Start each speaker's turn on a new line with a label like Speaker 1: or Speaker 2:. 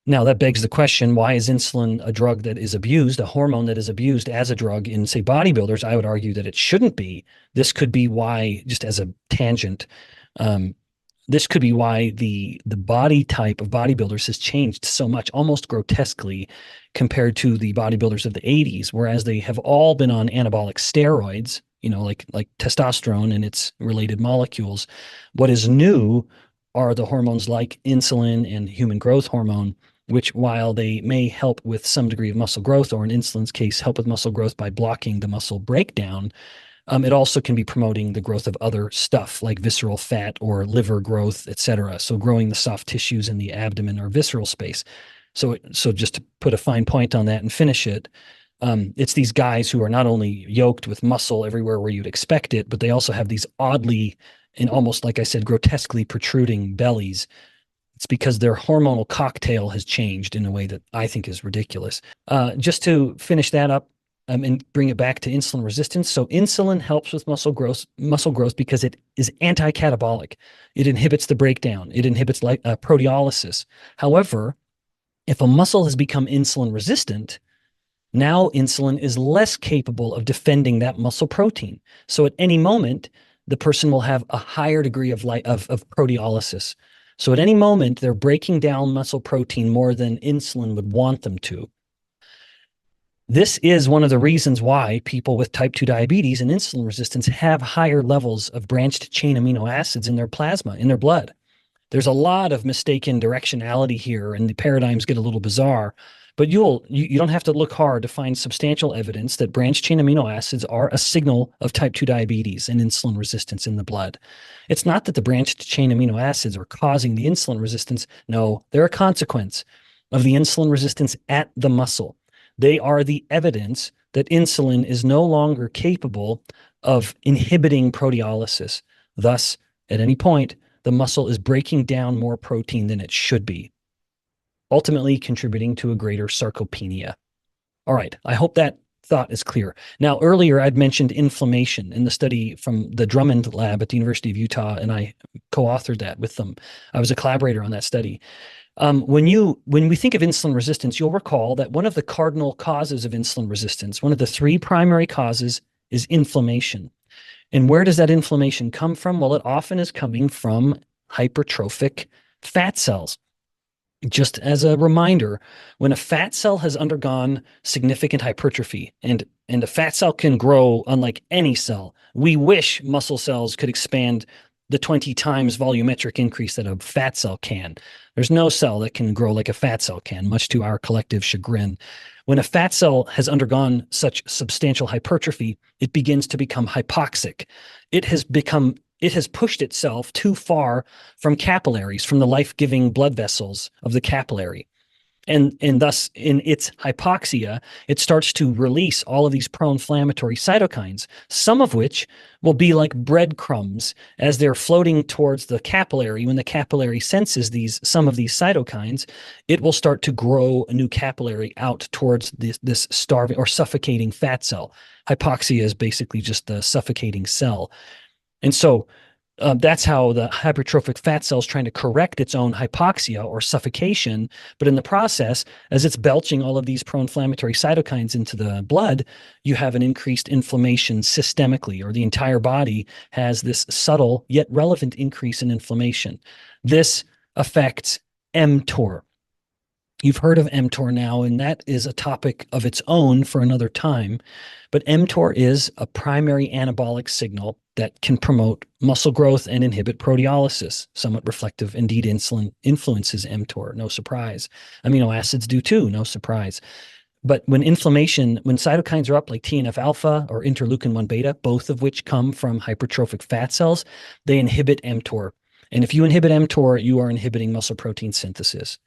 Speaker 1: Now, that begs the question, why is insulin a drug that is abused, a hormone that is abused as a drug in, say, bodybuilders? I would argue that it shouldn't be. This could be why, just as a tangent, um, this could be why the body type of bodybuilders has changed so much, almost grotesquely, compared to the bodybuilders of the 80s, whereas they have all been on anabolic steroids, like testosterone and its related molecules. What is new are the hormones like insulin and human growth hormone, which, while they may help with some degree of muscle growth, or in insulin's case, help with muscle growth by blocking the muscle breakdown, it also can be promoting the growth of other stuff like visceral fat or liver growth, et cetera. So growing the soft tissues in the abdomen or visceral space. So just to put a fine point on that and finish it, it's these guys who are not only yoked with muscle everywhere where you'd expect it, but they also have these oddly and almost, like I said, grotesquely protruding bellies. It's because their hormonal cocktail has changed in a way that I think is ridiculous. Just to finish that up, and bring it back to insulin resistance. So insulin helps with muscle growth because it is anti-catabolic. It inhibits the breakdown. It inhibits proteolysis. However, if a muscle has become insulin resistant, now insulin is less capable of defending that muscle protein. So at any moment, the person will have a higher degree of proteolysis. So at any moment, they're breaking down muscle protein more than insulin would want them to. This is one of the reasons why people with type 2 diabetes and insulin resistance have higher levels of branched chain amino acids in their plasma, in their blood. There's a lot of mistaken directionality here, and the paradigms get a little bizarre. But you don't have to look hard to find substantial evidence that branched chain amino acids are a signal of type 2 diabetes and insulin resistance in the blood. It's not that the branched chain amino acids are causing the insulin resistance. No, they're a consequence of the insulin resistance at the muscle. They are the evidence that insulin is no longer capable of inhibiting proteolysis. Thus, at any point, the muscle is breaking down more protein than it should be, ultimately contributing to a greater sarcopenia. All right, I hope that thought is clear. Now, earlier I'd mentioned inflammation in the study from the Drummond lab at the University of Utah, and I co-authored that with them. I was a collaborator on that study. When we think of insulin resistance, you'll recall that one of the cardinal causes of insulin resistance, one of the three primary causes, is inflammation. And where does that inflammation come from? Well, it often is coming from hypertrophic fat cells. Just as a reminder, when a fat cell has undergone significant hypertrophy, and a fat cell can grow unlike any cell, we wish muscle cells could expand the 20 times volumetric increase that a fat cell can. There's no cell that can grow like a fat cell can, much to our collective chagrin. When a fat cell has undergone such substantial hypertrophy, it begins to become hypoxic. It has pushed itself too far from capillaries, from the life-giving blood vessels of the capillary. And thus, in its hypoxia, it starts to release all of these pro-inflammatory cytokines, some of which will be like breadcrumbs as they're floating towards the capillary. When the capillary senses some of these cytokines, it will start to grow a new capillary out towards this starving or suffocating fat cell. Hypoxia is basically just the suffocating cell. And so that's how the hypertrophic fat cell is trying to correct its own hypoxia or suffocation. But in the process, as it's belching all of these pro-inflammatory cytokines into the blood, you have an increased inflammation systemically, or the entire body has this subtle yet relevant increase in inflammation. This affects mTOR. You've heard of mTOR now, and that is a topic of its own for another time. But mTOR is a primary anabolic signal that can promote muscle growth and inhibit proteolysis. Somewhat reflective, indeed, insulin influences mTOR, no surprise. Amino acids do too, no surprise. But when cytokines are up, like TNF alpha or interleukin 1 beta, both of which come from hypertrophic fat cells, they inhibit mTOR. And if you inhibit mTOR, you are inhibiting muscle protein synthesis.